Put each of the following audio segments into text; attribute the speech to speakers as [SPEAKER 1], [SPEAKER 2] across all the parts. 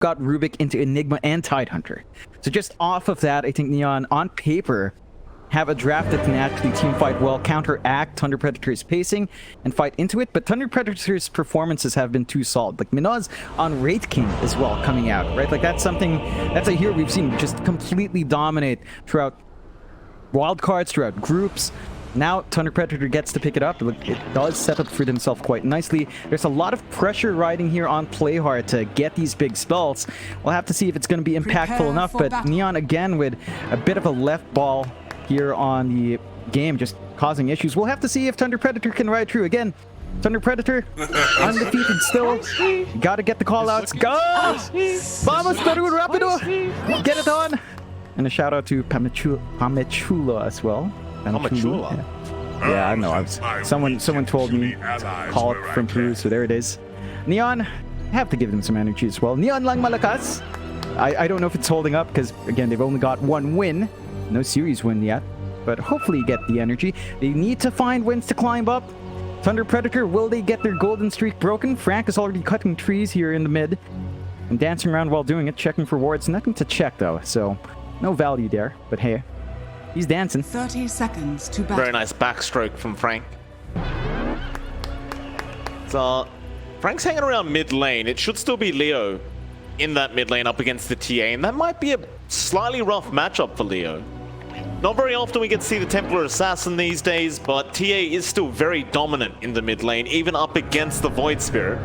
[SPEAKER 1] got Rubik into Enigma and Tidehunter. So just off of that, I think Neon, on paper, have a draft that can actually team fight well, counteract Thunder Predator's pacing, and fight into it. But Thunder Predator's performances have been too solid. Like Minaz on Wraith King as well coming out, right? Like that's a hero we've seen just completely dominate throughout wildcards, throughout groups. Now Thunder Predator gets to pick it up. It does set up for themselves quite nicely. There's a lot of pressure riding here on Playhard to get these big spells. We'll have to see if it's going to be impactful enough. But battle. Neon again with a bit of a left ball here on the game, just causing issues. We'll have to see if Thunder Predator can ride through. Again, Thunder Predator undefeated still. Gotta get the call outs. Go! Vamos, Peru, rapido! Get it on! And a shout out to Pamechula as well.
[SPEAKER 2] Pamechula?
[SPEAKER 1] Yeah, I know. Someone told me to call it from Peru, so there it is. Neon, have to give them some energy as well. Neon lang malakas. I don't know if it's holding up because, again, they've only got one win. No series win yet, but hopefully you get the energy. They need to find wins to climb up. Thunder Predator, will they get their golden streak broken? Frank is already cutting trees here in the mid and dancing around while doing it, checking for wards. Nothing to check though, so no value there. But hey, he's dancing.
[SPEAKER 3] 30 seconds to battle.
[SPEAKER 2] Very nice backstroke from Frank. So Frank's hanging around mid lane. It should still be Leo in that mid lane up against the TA, and that might be a slightly rough matchup for Leo. Not very often we get to see the Templar Assassin these days, but TA is still very dominant in the mid lane, even up against the Void Spirit.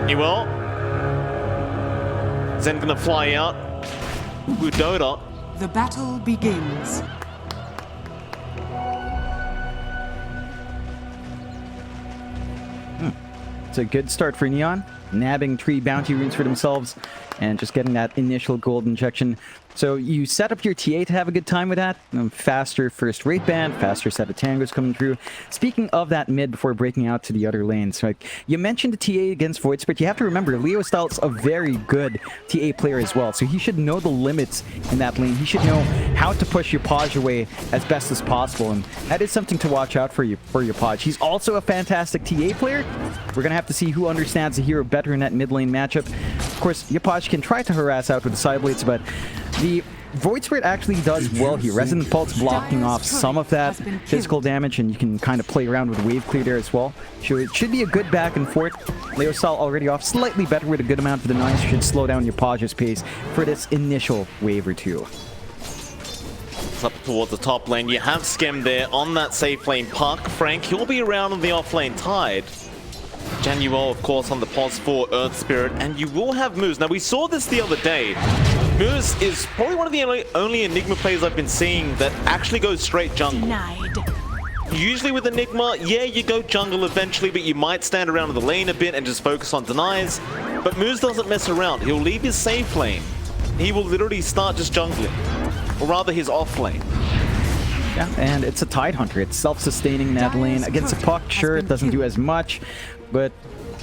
[SPEAKER 2] He will. Zen gonna fly out. Dota.
[SPEAKER 3] The battle begins.
[SPEAKER 1] It's a good start for Neon, nabbing 3 bounty runes for themselves and just getting that initial gold injection. So you set up your TA to have a good time with that. Faster first rate band, faster set of tangos coming through. Speaking of that mid before breaking out to the other lanes, like you mentioned the TA against Void Spirit, you have to remember Leo Styles a very good TA player as well. So he should know the limits in that lane. He should know how to push Yopaj away as best as possible. And that is something to watch out for Yopaj. He's also a fantastic TA player. We're going to have to see who understands the hero better in that mid lane matchup. Of course, Yopaj can try to harass out with the side blades, but the Void Spirit actually does well here. Resonant Pulse blocking off some of that physical damage, and you can kind of play around with wave clear there as well. So it should be a good back and forth. Leo Style already off slightly better with a good amount of the knives. Should slow down Yopaj's pace for this initial wave or two.
[SPEAKER 2] Up towards the top lane, you have Skem there on that safe lane puck. Frank, he'll be around on the off lane Tide. Januel, of course, on the pos for Earth Spirit, and you will have Moose. Now, we saw this the other day. Moose is probably one of the only Enigma players I've been seeing that actually goes straight jungle.
[SPEAKER 3] Denied.
[SPEAKER 2] Usually with Enigma, yeah, you go jungle eventually, but you might stand around in the lane a bit and just focus on denies. But Moose doesn't mess around. He'll leave his safe lane. He will literally start just jungling, or rather his off lane.
[SPEAKER 1] Yeah, and it's a Tidehunter. It's self-sustaining in that lane. Against a puck, sure, it doesn't do as much, but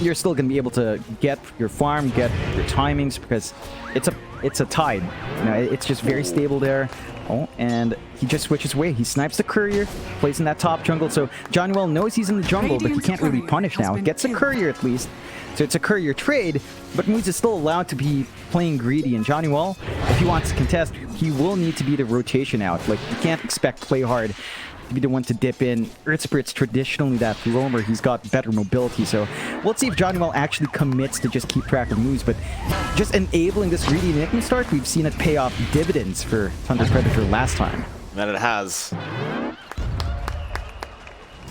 [SPEAKER 1] you're still going to be able to get your farm, get your timings, because it's a Tide. You know, it's just very stable there. Oh, and he just switches away. He snipes the courier, plays in that top jungle. So Johnwell knows he's in the jungle, but he can't really punish now. Gets a courier at least. So it's a courier trade, but Moose is still allowed to be playing greedy. And Johnwell, if he wants to contest, he will need to be the rotation out. Like, you can't expect Play Hard to be the one to dip in. Earth Spirit's traditionally that roamer. He's got better mobility. So we'll see if Johnwell actually commits to just keep track of moves. But just enabling this greedy Enigma start, we've seen it pay off dividends for Thunder Predator last time.
[SPEAKER 2] That it has.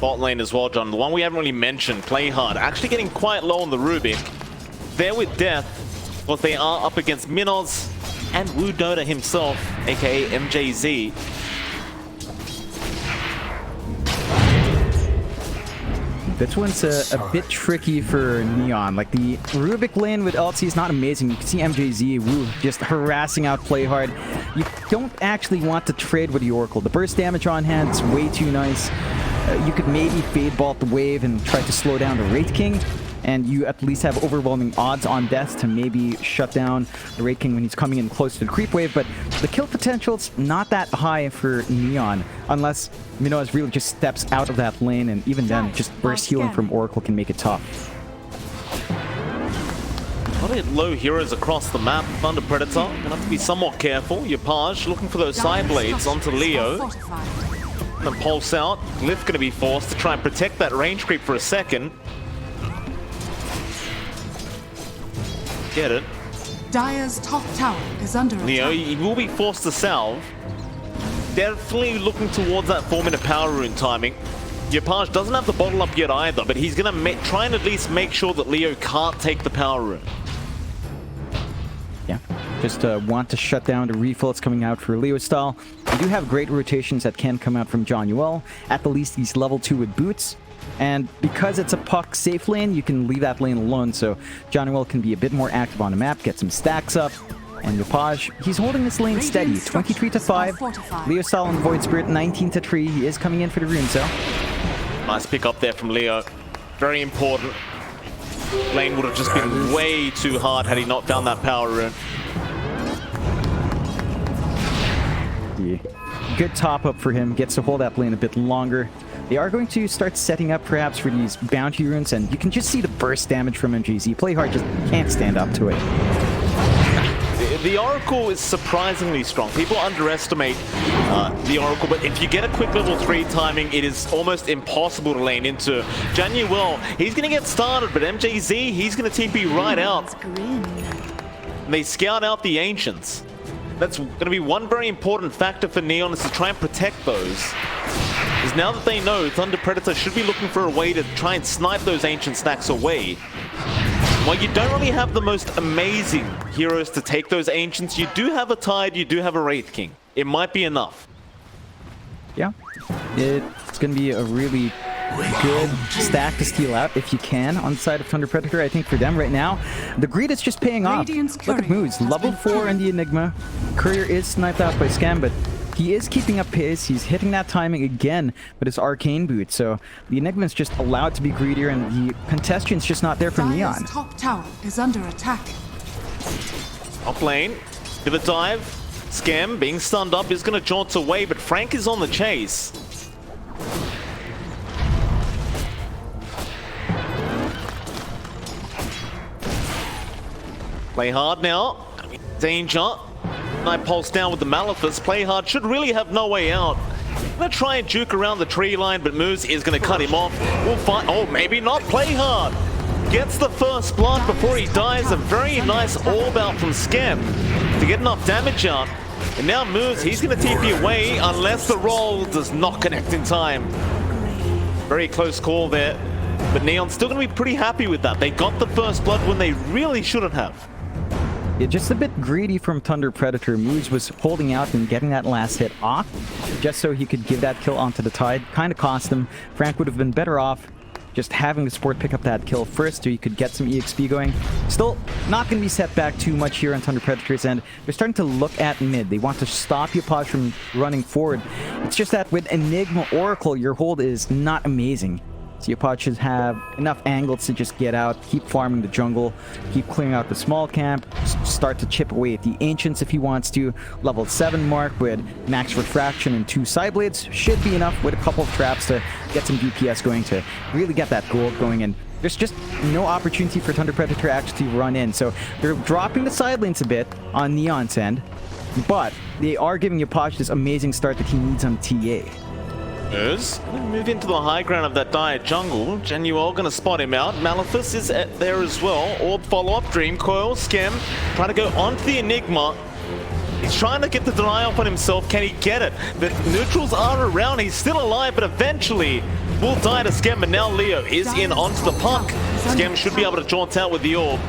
[SPEAKER 2] Bot lane as well, John. The one we haven't really mentioned, Play Hard, actually getting quite low on the Rubik. There with Death, but they are up against Minos and Wu Dota himself, aka MJZ.
[SPEAKER 1] This one's a bit tricky for Neon. Like, the Rubik lane with LC is not amazing. You can see MJZ, Wu, just harassing out Play Hard. You don't actually want to trade with the Oracle. The burst damage on hand is way too nice. You could maybe fade bolt the wave and try to slow down the Wraith King, and you at least have overwhelming odds on death to maybe shut down the Wraith King when he's coming in close to the creep wave. But the kill potential's not that high for Neon, unless Minoaz really just steps out of that lane, and even then, just burst healing from Oracle can make it tough.
[SPEAKER 2] A lot bit low heroes across the map. Thunder Predator gonna have to be somewhat careful. Yopaj looking for those side blades onto Leo. And then pulse out. Glyph gonna be forced to try and protect that range creep for a second. Get it.
[SPEAKER 3] Dire's top tower is under
[SPEAKER 2] Leo,
[SPEAKER 3] attack.
[SPEAKER 2] he will be forced to salve. Definitely looking towards that 4-minute power rune timing. Yopaj doesn't have the bottle up yet either, but he's going to try and at least make sure that Leo can't take the power rune.
[SPEAKER 1] Yeah, just want to shut down the refill that's coming out for Leo style. We do have great rotations that can come out from John Yuel. At the least, he's level 2 with boots. And because it's a puck safe lane, you can leave that lane alone. So John Yuel can be a bit more active on the map, get some stacks up. And Yopaj, he's holding this lane steady. 23-5. Leo style and Void Spirit 19-3. He is coming in for the rune cell.
[SPEAKER 2] Nice pick up there from Leo. Very important. Lane would have just been way too hard had he not found that power rune.
[SPEAKER 1] Yeah. Good top up for him. Gets to hold that lane a bit longer. They are going to start setting up perhaps for these bounty runes, and you can just see the burst damage from MJZ. Playhard just can't stand up to it.
[SPEAKER 2] The Oracle is surprisingly strong. People underestimate the Oracle, but if you get a quick level 3 timing, it is almost impossible to lane into. John Yuel, he's going to get started, but MJZ, he's going to TP right out. And they scout out the Ancients. That's going to be one very important factor for Neon, is to try and protect those. Because now that they know Thunder Predator should be looking for a way to try and snipe those Ancient stacks away. While you don't really have the most amazing heroes to take those Ancients, you do have a Tide, you do have a Wraith King. It might be enough.
[SPEAKER 1] Yeah, it's going to be a really good stack to steal out if you can on the side of Thunder Predator. I think for them right now, the greed is just paying off. Look at moves. Level 4 in the Enigma. Courier is sniped out by Scam, but he is keeping up pace. He's hitting that timing again with his arcane boot. So the Enigma is just allowed to be greedier, and the contestant's just not there from Neon.
[SPEAKER 3] Dire's top tower is under attack.
[SPEAKER 2] Top lane, to the dive. Scam being stunned up is going to jaunt away, but Frank is on the chase. Play hard now. Danger. Night pulse down with the Malefice. Play hard should really have no way out. Gonna try and juke around the tree line, but Moose is gonna cut him off. We'll find. Oh, maybe not. Play hard. Gets the first blood before he dies. A very nice orb out from Scam to get enough damage out. And now Moose, he's gonna TP away unless the roll does not connect in time. Very close call there. But Neon's still gonna be pretty happy with that. They got the first blood when they really shouldn't have.
[SPEAKER 1] Yeah, just a bit greedy from Thunder Predator. Moose was holding out and getting that last hit off just so he could give that kill onto the Tide. Kind of cost him. Frank would have been better off just having the support pick up that kill first so you could get some EXP going. Still not going to be set back too much here on Thunder Predator's end. They're starting to look at mid. They want to stop Yopaj from running forward. It's just that with Enigma Oracle, your hold is not amazing. So Yopaj should have enough angles to just get out, keep farming the jungle, keep clearing out the small camp, start to chip away at the Ancients if he wants to. Level 7 mark with max refraction and 2 side blades should be enough with a couple of traps to get some DPS going to really get that gold going. And there's just no opportunity for Thunder Predator actually to run in. So they're dropping the side lanes a bit on Neon's end, but they are giving Yopaj this amazing start that he needs on TA.
[SPEAKER 2] Move into the high ground of that dire jungle. John Yuel gonna spot him out. Malefice is there as well. Orb follow-up, Dream Coil, Scam. Trying to go onto the Enigma. He's trying to get the deny off on himself. Can he get it? The neutrals are around. He's still alive, but eventually will die to Scam. And now Leo is in onto the puck. Scam should be able to jaunt out with the orb.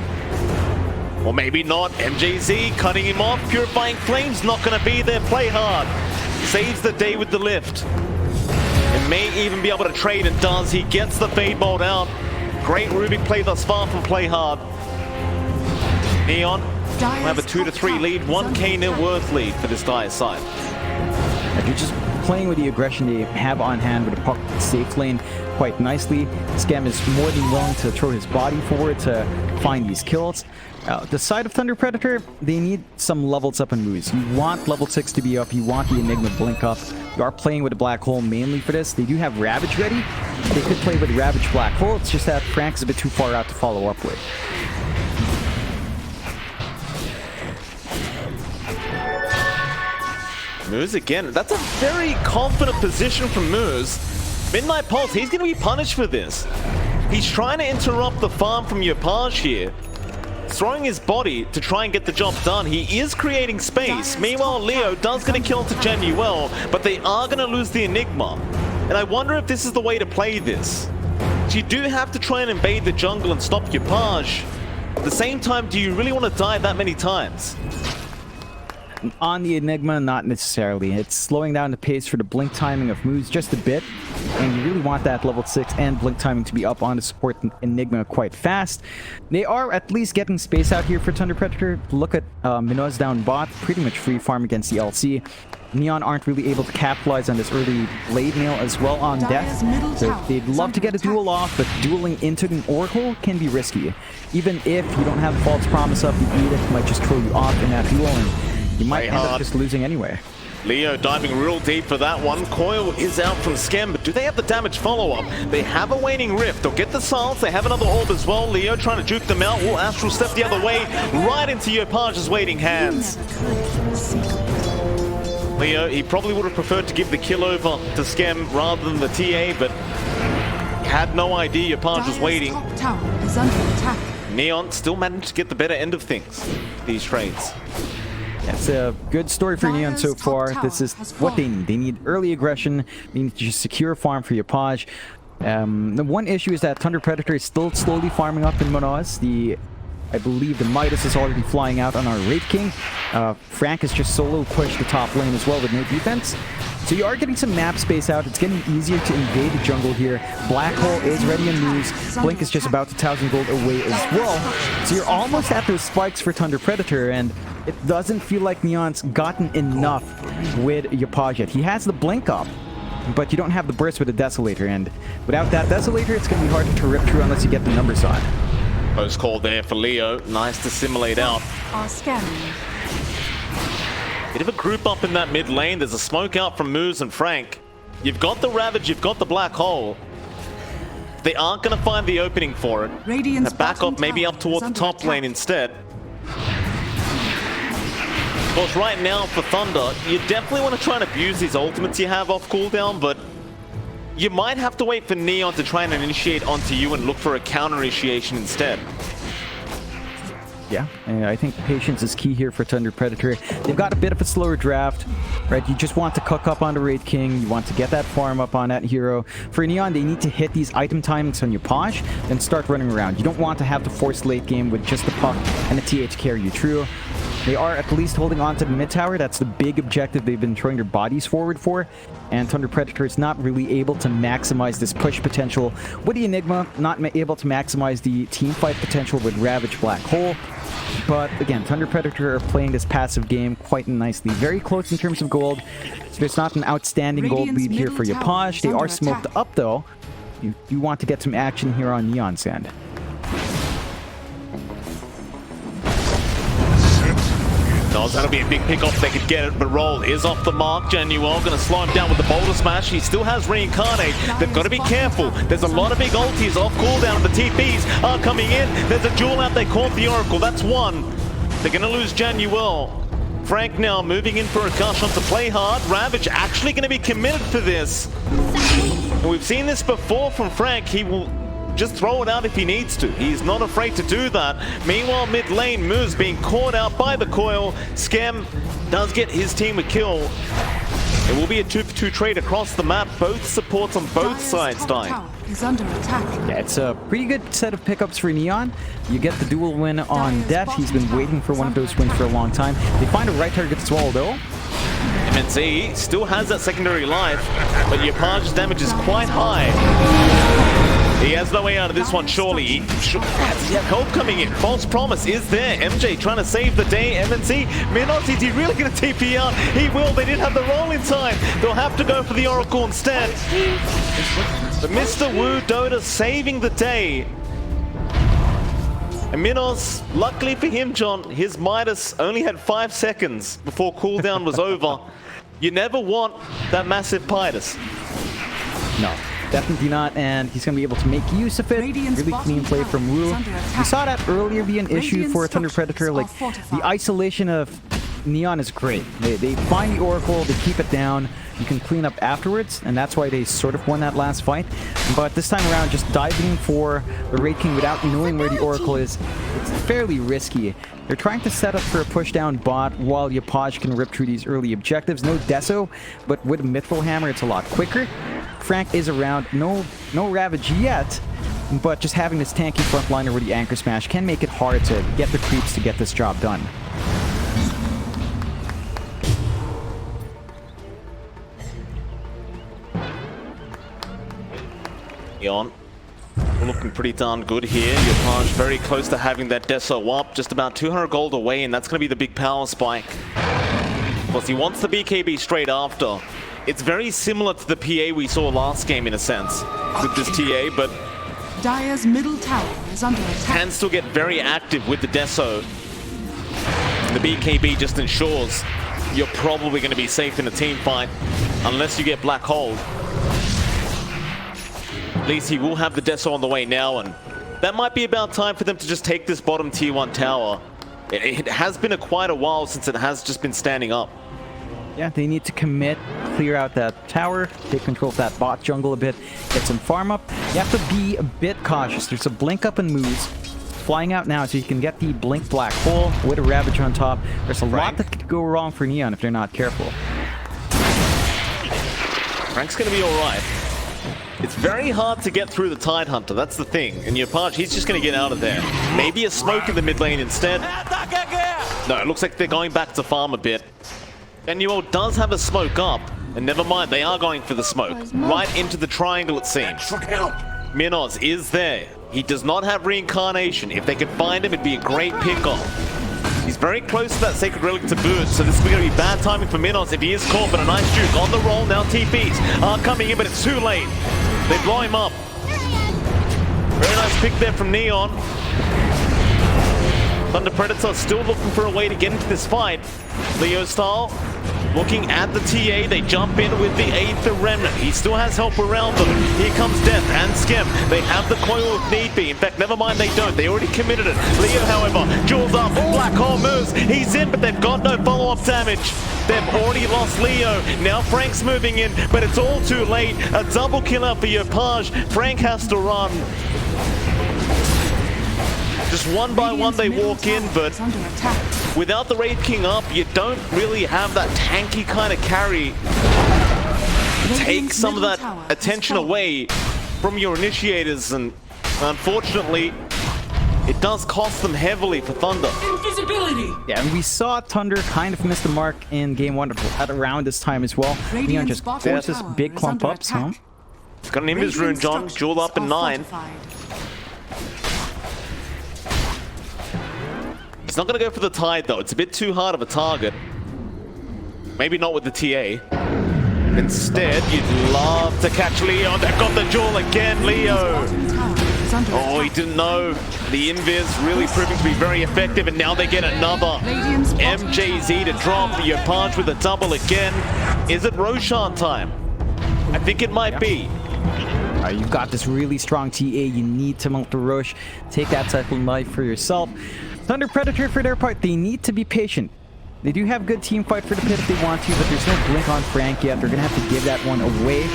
[SPEAKER 2] Or maybe not. MJZ cutting him off. Purifying Flames not gonna be there. Play hard. Saves the day with the lift. And may even be able to trade, and does. He gets the Fade Bolt out. Great Rubik play thus far from Play Hard. Neon will have a 2-3 lead, 1k net worth lead for this Dire side.
[SPEAKER 1] If you're just playing with the aggression they have on hand with a puck safe lane quite nicely, Scam is more than willing to throw his body forward to find these kills. The side of Thunder Predator, they need some levels up and moves. You want level 6 to be up, you want the Enigma blink up. You are playing with a Black Hole mainly for this. They do have Ravage ready. They could play with Ravage Black Hole, it's just that Frank's a bit too far out to follow up with.
[SPEAKER 2] Moose again. That's a very confident position from Moose. Midnight Pulse, he's going to be punished for this. He's trying to interrupt the farm from Yopaj here. Throwing his body to try and get the job done. He is creating space. Meanwhile, Leo does get a kill to Genuel, but they are going to lose the Enigma. And I wonder if this is the way to play this. So you do have to try and invade the jungle and stop Yopaj. At the same time, do you really want to die that many times?
[SPEAKER 1] On the Enigma, not necessarily. It's slowing down the pace for the blink timing of moves just a bit, and you really want that level 6 and blink timing to be up on to support Enigma quite fast. They are at least getting space out here for Thunder Predator. Look at Minoz down bot, pretty much free farm against the LC. Neon aren't really able to capitalize on this early blade nail as well on death. So they'd love to get a duel off, but dueling into an Oracle can be risky. Even if you don't have False Promise up, the Edict might just throw you off in that duel, and you might end up just losing anyway.
[SPEAKER 2] Leo diving real deep for that one. Coil is out from Scam, but do they have the damage follow-up? They have a waning rift. They'll get the silence. They have another orb as well. Leo trying to juke them out. Will Astral step the other way, right into Yopaj's waiting hands. Leo, he probably would have preferred to give the kill over to Scam rather than the TA, but had no idea Yopaj was waiting.
[SPEAKER 3] Top tower is under attack.
[SPEAKER 2] Neon still managed to get the better end of things, these trades.
[SPEAKER 1] It's a good story for Neon so far. This is what they need. They need early aggression. They need to just secure farm for Yopaj. The one issue is that Thunder Predator is still slowly farming up in Minoz. I believe the Midas is already flying out on our Wraith King. Frank has just solo pushed the top lane as well with no defense. So you are getting some map space out. It's getting easier to invade the jungle here. Black Hole is ready and moves. Blink is just about 1,000 gold away as well. So you're almost at those spikes for Thunder Predator, and it doesn't feel like Neon's gotten enough with Yopaj yet. He has the Blink up, but you don't have the burst with the Desolator, and without that Desolator, it's going to be hard to rip through unless you get the numbers on.
[SPEAKER 2] Post call there for Leo. Nice to simulate out.
[SPEAKER 3] Are scanning.
[SPEAKER 2] Bit of a group up in that mid lane. There's a smoke out from Moose and Frank. You've got the Ravage, you've got the Black Hole. They aren't going to find the opening for it.
[SPEAKER 3] Radiant's
[SPEAKER 2] back up maybe up towards the top lane instead. Of course, right now for Thunder, you definitely want to try and abuse these ultimates you have off cooldown, but you might have to wait for Neon to try and initiate onto you and look for a counter initiation instead.
[SPEAKER 1] Yeah, I think patience is key here for Thunder Predator. They've got a bit of a slower draft, right? You just want to cook up on the Wraith King. You want to get that farm up on that hero. For Neon, they need to hit these item timings on Yopaj, then start running around. You don't want to have to force late game with just the puck and the TH carry you through. They are at least holding on to the mid tower. That's the big objective they've been throwing their bodies forward for. And Thunder Predator is not really able to maximize this push potential with the Enigma, not able to maximize the team fight potential with Ravage Black Hole. But again, Thunder Predator are playing this passive game quite nicely. Very close in terms of gold. So there's not an outstanding gold lead here for Yopaj. They are smoked up though. You want to get some action here on Neon's end.
[SPEAKER 2] That'll be a big pick off if they could get it, but Roll is off the mark. Genuel gonna slow him down with the Boulder Smash. He still has Reincarnate. They've got to be careful. There's a lot of big ultis off cooldown. The TPs are coming in. There's a duel out. They caught the Oracle. That's one. They're gonna lose Genuel. Frank now moving in for a gush on to play hard. Ravage actually gonna be committed for this. And we've seen this before from Frank. He will just throw it out if he needs to. He's not afraid to do that. Meanwhile, mid lane, Moose being caught out by the coil. Scam does get his team a kill. It will be a 2-for-2 trade across the map. Both supports on both sides dying.
[SPEAKER 3] Is under attack.
[SPEAKER 1] Yeah, it's a pretty good set of pickups for Neon. You get the dual win on Death. He's been waiting for one of those wins for a long time. They find a right target as well, though.
[SPEAKER 2] MNC still has that secondary life, but Yopaj's damage is quite high. He has no way out of this one, surely. He has help coming in. False Promise is there. MJ trying to save the day. MNC, Minos, is he really going to TP out? He will. They didn't have the roll in time. They'll have to go for the Oracle instead. But Mr. Wu Dota saving the day. And Minos, luckily for him, John, his Midas only had 5 seconds before cooldown was over. You never want that massive Midas.
[SPEAKER 1] No. Definitely not, and he's going to be able to make use of it. Really clean play from Wu. We saw that earlier be an issue for Thunder Predator, like the isolation of Neon is great. They find the Oracle, they keep it down, you can clean up afterwards, and that's why they sort of won that last fight. But this time around, just diving for the Raid King without knowing where the Oracle is, it's fairly risky. They're trying to set up for a push-down bot while Yopaj can rip through these early objectives. No Deso, but with a Mithril Hammer, it's a lot quicker. Frank is around. No Ravage yet, but just having this tanky frontliner with the Anchor Smash can make it hard to get the creeps to get this job done.
[SPEAKER 2] Neon looking pretty darn good here. Yopaj very close to having that Deso up, just about 200 gold away, and that's going to be the big power spike. Plus, he wants the BKB straight after. It's very similar to the PA we saw last game in a sense with this TA, but
[SPEAKER 3] Dire's middle tower is under attack.
[SPEAKER 2] can still get very active with the Deso. The BKB just ensures you're probably going to be safe in a team fight unless you get black hole. At least he will have the Deso on the way now, and that might be about time for them to just take this bottom tier 1 tower. It has been quite a while since it has just been standing up.
[SPEAKER 1] Yeah, they need to commit, clear out that tower, take control of that bot jungle a bit, get some farm up. You have to be a bit cautious. There's a blink up and moves flying out now, so you can get the blink black hole with a Ravage on top. There's a lot that could go wrong for Neon if they're not careful.
[SPEAKER 2] Frank's going to be all right. It's very hard to get through the Tidehunter, that's the thing. And Yopaj, he's just going to get out of there. Maybe a smoke in the mid lane instead. No, it looks like they're going back to farm a bit. Daniel does have a smoke up, and never mind, they are going for the smoke. Right into the triangle, it seems. Minoz is there. He does not have reincarnation. If they could find him, it'd be a great pickoff. He's very close to that Sacred Relic to boot, so this is going to be bad timing for Minoz if he is caught, but a nice juke on the roll. Now TPs are coming in, but it's too late. They blow him up. Very nice pick there from Neon. Thunder Predator still looking for a way to get into this fight. Leo style, looking at the TA, they jump in with the Aether Remnant. He still has help around them. Here comes Death and Skim. They have the coil if need be. In fact, never mind, they don't. They already committed it. Leo, however, jewels up. Black Hole moves. He's in, but they've got no follow-up damage. They've already lost Leo. Now Frank's moving in, but it's all too late. A double kill out for Yopaj. Frank has to run. Just one by one they walk in, but without the Raid King up, you don't really have that tanky kind of carry. Take some of that attention away from your initiators, and unfortunately, it does cost them heavily for Thunder.
[SPEAKER 4] Invisibility!
[SPEAKER 1] Yeah, and we saw Thunder kind of miss the mark in game 1 at around this time as well. Neon just forces big clump ups home.
[SPEAKER 2] He's got an Invis rune, John. Jewel up in 9. He's not going to go for the Tide, though. It's a bit too hard of a target. Maybe not with the TA. Instead, you'd love to catch Leo. They've got the jewel again, Leo. Oh, he didn't know. The Invis really proving to be very effective, and now they get another MJZ to drop. Yopaj with a double again. Is it Roshan time? I think it might be.
[SPEAKER 1] You've got this really strong TA. You need to mount the rush. Take that cycle knife for yourself. Thunder Predator, for their part, they need to be patient. They do have good team fight for the pit if they want to, but there's no blink on Frank yet. They're going to have to give that one away.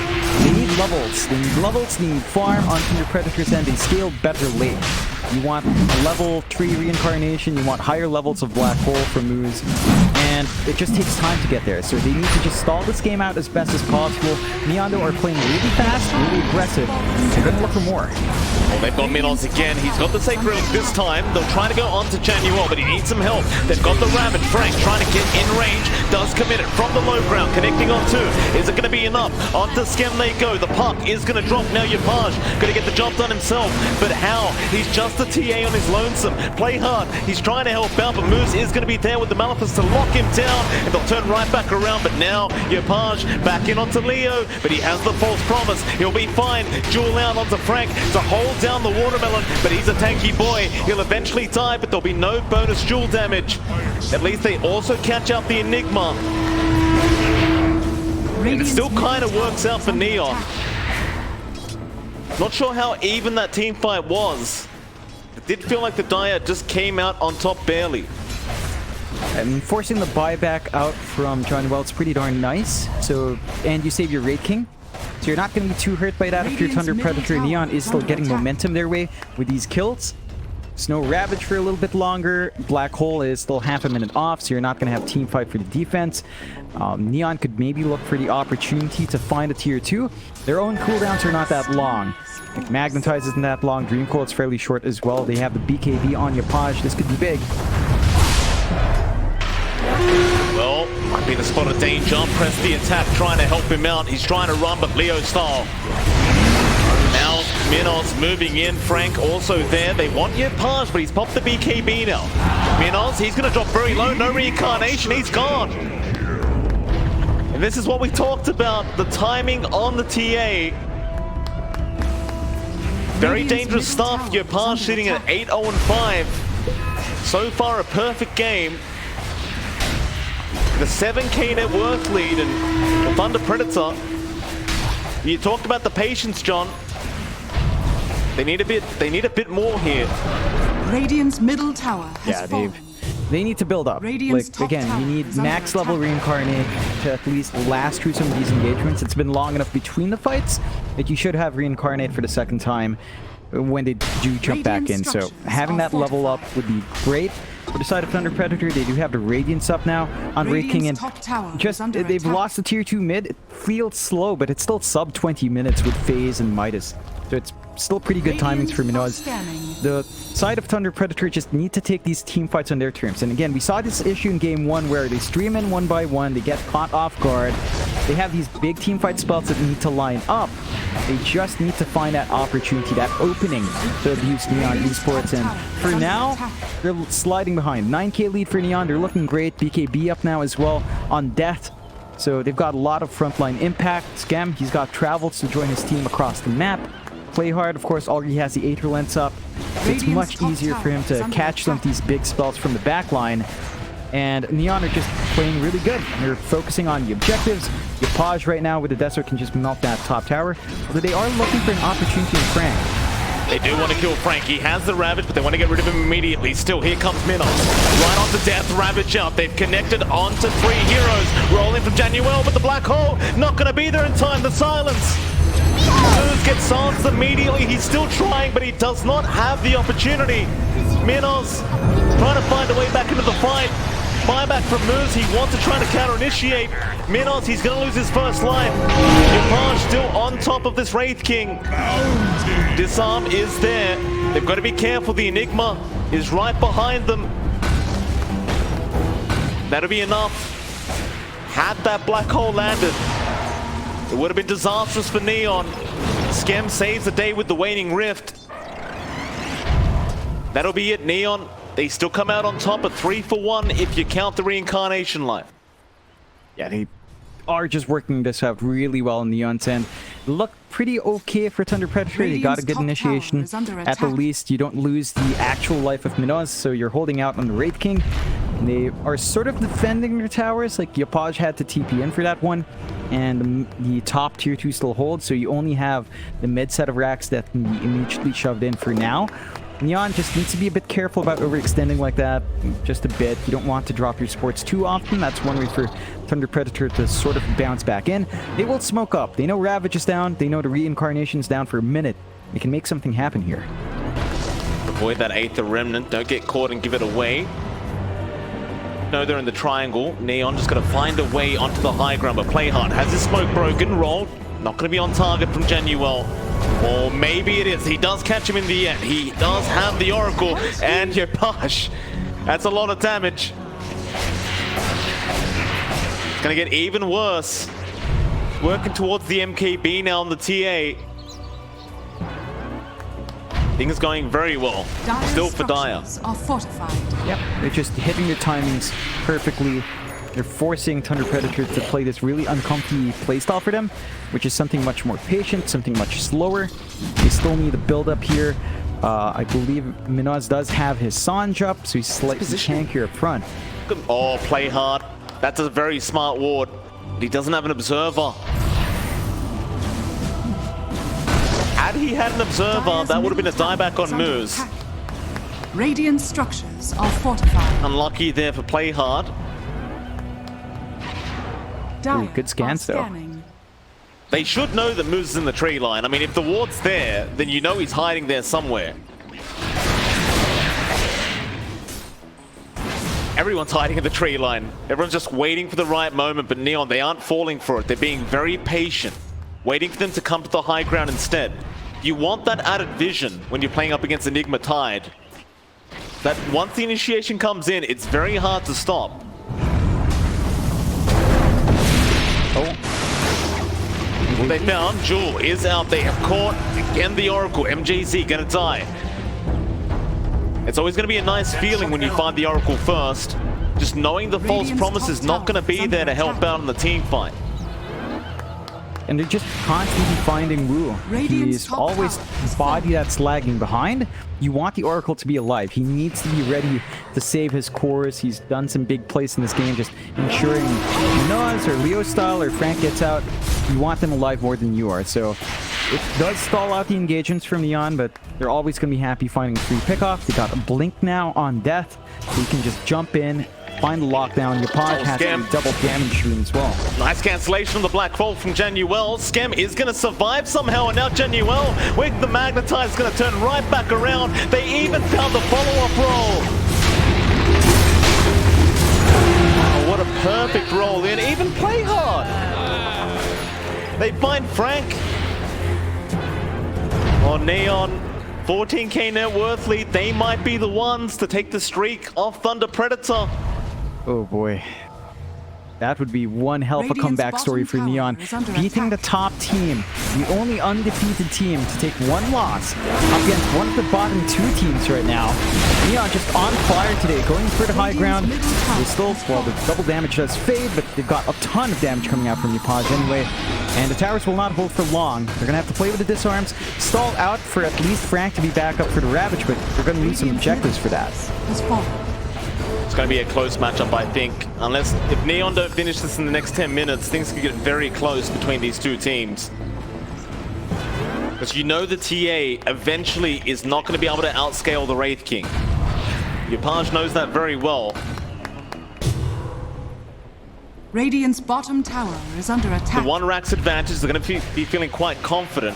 [SPEAKER 1] They need levels. They need levels. They need farm on Thunder Predator's end. They scale better late. You want level 3 reincarnation. You want higher levels of black hole for moves. And it just takes time to get there. So they need to just stall this game out as best as possible. Neon, though, are playing really fast, really aggressive. They're going to look for more.
[SPEAKER 2] Well, they've got Minos again. He's got the Sacred Relic this time. They'll try to go on to Januel, but he needs some help. They've got the Ravage. Frank trying to get in range. Does commit it from the low ground. Connecting on 2. Is it going to be enough? Onto Skem they go. The puck is going to drop now. Yopaj going to get the job done himself. But how? He's just a TA on his lonesome. Play hard. He's trying to help out, but Moose is going to be there with the Maleficent to lock him down. And they'll turn right back around. But now Yopaj back in onto Leo. But he has the false promise. He'll be fine. Jewel out onto Frank to hold down the watermelon. But he's a tanky boy. He'll eventually die, but there'll be no bonus jewel damage. At least they also catch out the Enigma. And it still kind of works out for Neon. Not sure how even that team fight was. It did feel like the Dire just came out on top barely.
[SPEAKER 1] And forcing the buyback out from Johnny Wells pretty darn nice. So, and you save your Raid King. So you're not going to be too hurt by that if your Thunder Predator Neon is still getting momentum their way with these kills. Snow Ravage for a little bit longer. Black Hole is still half a minute off, so you're not going to have team fight for the defense. Neon could maybe look for the opportunity to find a tier 2. Their own cooldowns are not that long. Like Magnetize isn't that long. Dream Coil is fairly short as well. They have the BKB on Yopaj. This could be big.
[SPEAKER 2] Well, might be the spot of danger. Press the attack, trying to help him out. He's trying to run, but Leo style. Now, Minos moving in. Frank also there. They want Yopaj, but he's popped the BKB now. Minos, he's going to drop very low. No reincarnation. He's gone. And this is what we talked about. The timing on the TA. Very dangerous stuff. Yopaj sitting at 8-0-5. So far, a perfect game. The 7k net worth lead, and the Thunder Predator. You talked about the patience, John. They need a bit more here.
[SPEAKER 3] Radiant's middle tower has fallen.
[SPEAKER 1] They need to build up.
[SPEAKER 3] Radiant's
[SPEAKER 1] like, again, you need max level reincarnate to at least last through some of these engagements. It's been long enough between the fights that you should have reincarnate for the second time when they do jump back in. So having that level up would be great. For the side of Thunder Predator, they do have the Radiance up now on Raid King, and just they've lost the tier 2 mid. It feels slow, but it's still sub 20 minutes with FaZe and Midas. So it's still pretty good timings for Minos. The side of Thunder Predator just need to take these team fights on their terms. And again, we saw this issue in game 1 where they stream in one by one, they get caught off guard. They have these big team fight spells that need to line up. They just need to find that opportunity, that opening to abuse Neon Esports. And for now, they're sliding behind. 9k lead for Neon. They're looking great. BKB up now as well on Death. So they've got a lot of frontline impact. Scam, he's got travels to join his team across the map. Play hard, of course, already has the Aether Lens up. It's much easier for him to catch some of these big spells from the back line. And Neon are just playing really good. They're focusing on the objectives. Yopaj right now with the Desert can just melt that top tower. Although they are looking for an opportunity in Frank.
[SPEAKER 2] They do want to kill Frank. He has the Ravage, but they want to get rid of him immediately. Still, here comes Minos. Right onto Death, Ravage out. They've connected onto 3 heroes. Rolling from Januel, but the Black Hole not going to be there in time. The silence. Moose gets silenced immediately. He's still trying, but he does not have the opportunity. Minos trying to find a way back into the fight. Buyback from Moose. He wants to try to counter-initiate. Minos, he's going to lose his first life. Yopaj still on top of this Wraith King. Disarm is there. They've got to be careful. The Enigma is right behind them. That'll be enough. Had that Black Hole landed, it would have been disastrous for Neon. Skem saves the day with the Waning Rift. That'll be it, Neon. They still come out on top at 3-for-1 if you count the reincarnation life.
[SPEAKER 1] Yeah, they are just working this out really well in Neon's end. Look pretty okay for Thunder Predator. They got a good initiation. At the least, you don't lose the actual life of Minos, so you're holding out on the Wraith King. And they are sort of defending their towers. Like, Yopaj had to TP in for that one. And the top tier 2 still holds, so you only have the mid set of racks that can be immediately shoved in for now. Neon just needs to be a bit careful about overextending like that, just a bit. You don't want to drop your supports too often. That's one way for Thunder Predator to sort of bounce back in. They will smoke up. They know Ravage is down. They know the Reincarnation's down for a minute. They can make something happen here.
[SPEAKER 2] Avoid that Aether Remnant. Don't get caught and give it away. No, they're in the triangle. Neon just got to find a way onto the high ground, but play hard. Has his smoke broken? Rolled. Not going to be on target from Januel. Or maybe it is. He does catch him in the end. He does have the Oracle. And Yopaj. That's a lot of damage. It's going to get even worse. Working towards the MKB now on the TA. Things going very well. Still for Dire.
[SPEAKER 3] Are fortified.
[SPEAKER 1] Yep, they're just hitting their timings perfectly. They're forcing Thunder Predator to play this really uncomfy playstyle for them, which is something much more patient, something much slower. They still need a build-up here. I believe Minos does have his Sanj up, so he's slightly tankier up front.
[SPEAKER 2] Oh, play hard. That's a very smart ward. He doesn't have an observer. Had he had an observer, that would have been a dieback on Moose.
[SPEAKER 3] Radiant structures are fortified.
[SPEAKER 2] Unlucky there for play hard.
[SPEAKER 3] Dire
[SPEAKER 1] good scans,
[SPEAKER 3] are
[SPEAKER 1] though.
[SPEAKER 3] scanning.
[SPEAKER 2] They should know that Moose is in the tree line. I mean, if the ward's there, then you know he's hiding there somewhere. Everyone's hiding in the tree line. Everyone's just waiting for the right moment, but Neon, they aren't falling for it. They're being very patient, waiting for them to come to the high ground instead. You want that added vision when you're playing up against Enigma Tide. That once the initiation comes in, it's very hard to stop.
[SPEAKER 1] Oh.
[SPEAKER 2] They found Jewel is out. They have caught again the Oracle. MJZ gonna die. It's always going to be a nice feeling when you find the Oracle first. Just knowing the false promise is not going to be there to help out in the team fight.
[SPEAKER 1] And they're just constantly finding Wu. He's always the body that's lagging behind. You want the Oracle to be alive. He needs to be ready to save his cores. He's done some big plays in this game, just ensuring Noah's or Leo style or Frank gets out. You want them alive more than you are. So it does stall out the engagements from Neon, but they're always going to be happy finding a free pickoff. They got a blink now on death. So you can just jump in, find the lockdown. Yopaj has a double damage rune as well.
[SPEAKER 2] Nice cancellation of the Black Vault from Januel. Skem is going to survive somehow, and now Januel with the Magnetize is going to turn right back around. They even found the follow-up roll. Oh, what a perfect roll in. Even play hard. They find Frank. Oh, Neon, 14k net worth lead. They might be the ones to take the streak off Thunder Predator.
[SPEAKER 1] Oh boy. That would be one hell of a
[SPEAKER 3] Radiant's
[SPEAKER 1] comeback story for
[SPEAKER 3] bottom
[SPEAKER 1] Neon.
[SPEAKER 3] tower is under
[SPEAKER 1] Beating the
[SPEAKER 3] attack.
[SPEAKER 1] top team, the only undefeated team to take one loss up against one of the bottom two teams right now. Neon just on fire today, going for the high ground. They still, well, the double damage does fade, but they've got a ton of damage coming out from Yopaj anyway. And the towers will not hold for long. They're going to have to play with the disarms, stall out for at least Frank to be back up for the Ravage, but they're going to need some objectives for that.
[SPEAKER 3] Has fallen.
[SPEAKER 2] It's going to be a close matchup, I think. Unless, if Neon don't finish this in the next 10 minutes, things could get very close between these two teams. Because you know the TA eventually is not going to be able to outscale the Wraith King. Yopaj knows that very well.
[SPEAKER 3] Radiant's bottom tower is under attack.
[SPEAKER 2] The one Rack's advantage, they're going to be feeling quite confident.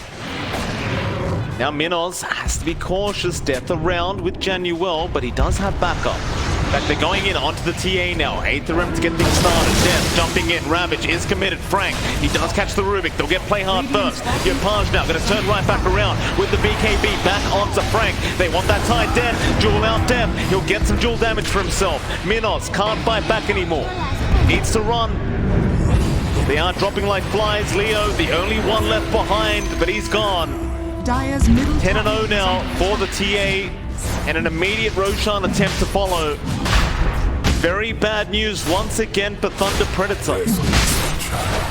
[SPEAKER 2] Now Minos has to be cautious. Death around with Januel, but he does have backup. In fact, they're going in onto the TA now. 8th room to get things started. Death jumping in. Ravage is committed. Frank, he does catch the Rubik. They'll get play hard first. Yopaj now going to turn right back around with the BKB back onto Frank. They want that Tide dead. Jewel out Death. He'll get some Jewel damage for himself. Minos can't fight back anymore. Needs to run. They are dropping like flies. Leo, the only one left behind, but he's gone.
[SPEAKER 3] Dire's middle
[SPEAKER 2] 10-0
[SPEAKER 3] tower
[SPEAKER 2] now
[SPEAKER 3] is
[SPEAKER 2] for the TA, and an immediate Roshan attempt to follow. Very bad news once again for Thunder Predator.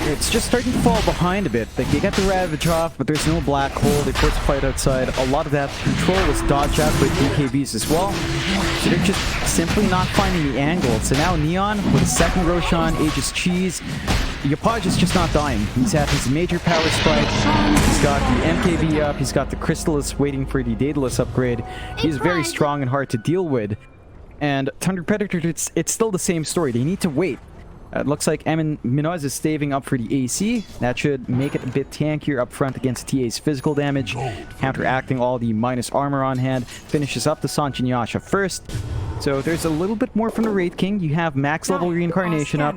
[SPEAKER 1] It's just starting to fall behind a bit. Like, they got the Ravage off, but there's no black hole. They forced a fight outside. A lot of that control was dodged out by BKBs as well. So they're just simply not finding the angle. So now Neon with a second Roshan, Aegis Cheese. Yopaj is just not dying. He's at his major power spike. He's got the MKB up. He's got the Crystallis waiting for the Daedalus upgrade. He's very strong and hard to deal with. And Thunder Predator, it's still the same story. They need to wait. It looks like Minos is staving up for the AC. That should make it a bit tankier up front against TA's physical damage, counteracting all the minus armor on hand. Finishes up the Sanjin Yasha first. So there's a little bit more from the Wraith King. You have max level reincarnation up.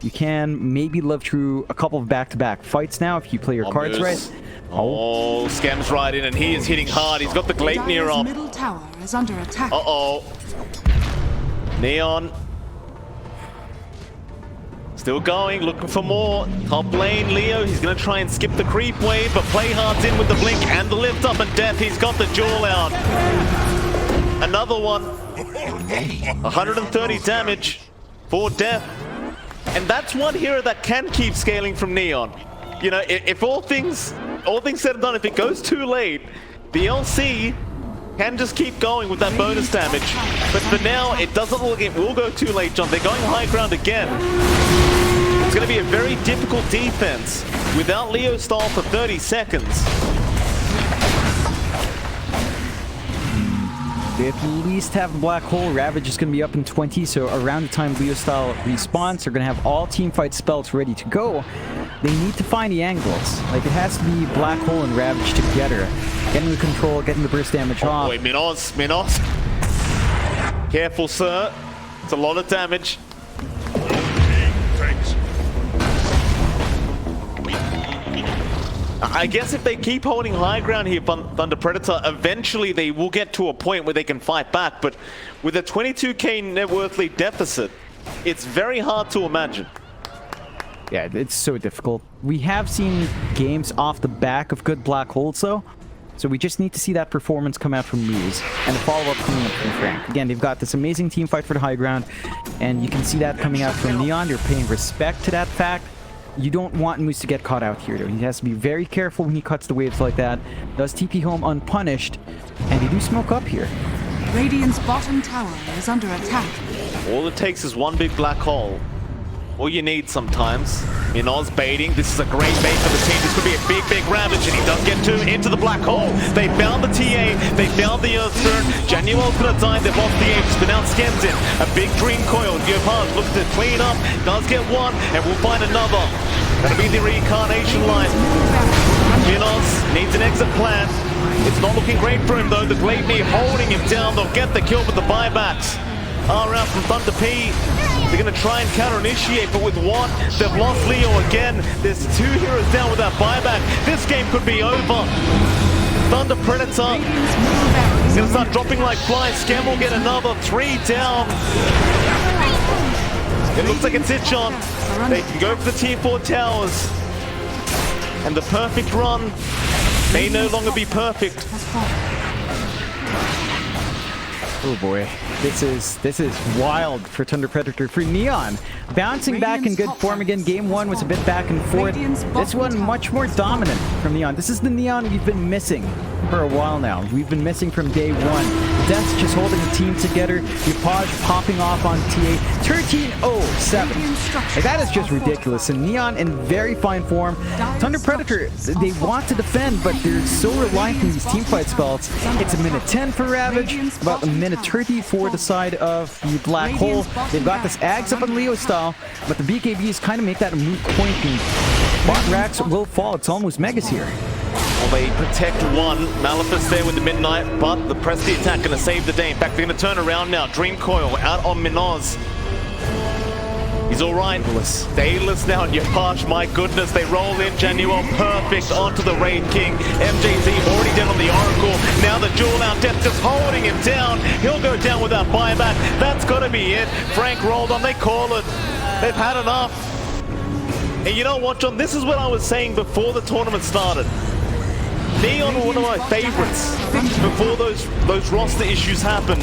[SPEAKER 1] You can maybe live through a couple of back-to-back fights now if you play your cards right.
[SPEAKER 2] Oh, Scam's right in, and he is hitting hard. He's got the Gleipnir
[SPEAKER 3] Dire's
[SPEAKER 2] up.
[SPEAKER 3] middle tower is under attack.
[SPEAKER 2] Uh-oh. Neon. Still going, looking for more. Top lane, Leo, he's going to try and skip the creep wave, but play hard's in with the blink and the lift up, and Death, he's got the Jewel out. Another one. 130 damage for Death. And that's one hero that can keep scaling from Neon. You know, if all things said and done, if it goes too late, the LC can just keep going with that bonus damage. But for now, it doesn't look, it will go too late, John. They're going high ground again. It's going to be a very difficult defense without Leo stall for 30 seconds.
[SPEAKER 1] They at least have the Black Hole. Ravage is going to be up in 20, so around the time Leo Style respawns, they're going to have all teamfight spells ready to go. They need to find the angles. Like, it has to be Black Hole and Ravage together. Getting the control, getting the burst damage off.
[SPEAKER 2] Wait, Minos. Careful, sir. It's a lot of damage. I guess if they keep holding high ground here, Thunder Predator, eventually they will get to a point where they can fight back. But with a 22k net worth lead deficit, it's very hard to imagine.
[SPEAKER 1] Yeah, it's so difficult. We have seen games off the back of good Black Holes, though. So we just need to see that performance come out from Luz and a follow-up coming up from Frank. Again, they've got this amazing team fight for the high ground, and you can see that coming out from Neon. They're paying respect to that fact. You don't want Moose to get caught out here, though. He has to be very careful when he cuts the waves like that. Does TP home unpunished, and they do smoke up here.
[SPEAKER 3] Radiant's bottom tower is under attack.
[SPEAKER 2] All it takes is one big black hole. All you need sometimes. Minos baiting. This is a great bait for the team. This could be a big Ravage, and he does get into the black hole. They found the TA. They found the Earth Spirit. Januel's gonna die. They've lost the Apes, but now Skem's in. A big Dream Coil. Yopaj looks to clean up. Does get one, and we'll find another. That'll be the reincarnation line. Minos needs an exit plan. It's not looking great for him, though. The Gleipnir holding him down. They'll get the kill, but the buybacks are out from ThunderP. They're going to try and counter-initiate, but with one, they've lost Leo again. There's 2 heroes down with that buyback. This game could be over. Thunder Predator is going to start dropping like flies. Scam will get another 3 down. It looks like it's Itchon. They can go for the tier 4 towers. And the perfect run may no longer be perfect.
[SPEAKER 1] Oh boy, this is wild for Thunder Predator. For Neon, bouncing back in good form again. Game 1 was a bit back and forth. This one much more dominant from Neon. This is the Neon we've been missing for a while now. We've been missing from day 1. Death's just holding the team together. Yopaj popping off on TA. 13-0-7. Like, that is just ridiculous. And Neon in very fine form. Thunder Predator, they want to defend, but they're so reliant on these teamfight spells. It's a minute 10 for Ravage, about a minute 30 for the side of the Black Hole. They've got this Ags up on Leo style, but the BKBs kind of make that a moot point, and bot racks will fall. It's almost Megas here.
[SPEAKER 2] Well, they protect one. Maleficent there with the Midnight, but the press the attack going to save the day. In fact, they're going to turn around now. Dream Coil out on Minos. He's all right. Dayless now on Yopaj. My goodness, they roll in. Januel perfect onto the Raid King. MJZ already down on the Oracle. Now the duel out. Death just holding him down. He'll go down with that buyback. That's got to be it. Frank rolled on. They call it. They've had enough. And you know what, John? This is what I was saying before the tournament started. Neon were one of my favorites before those roster issues happened.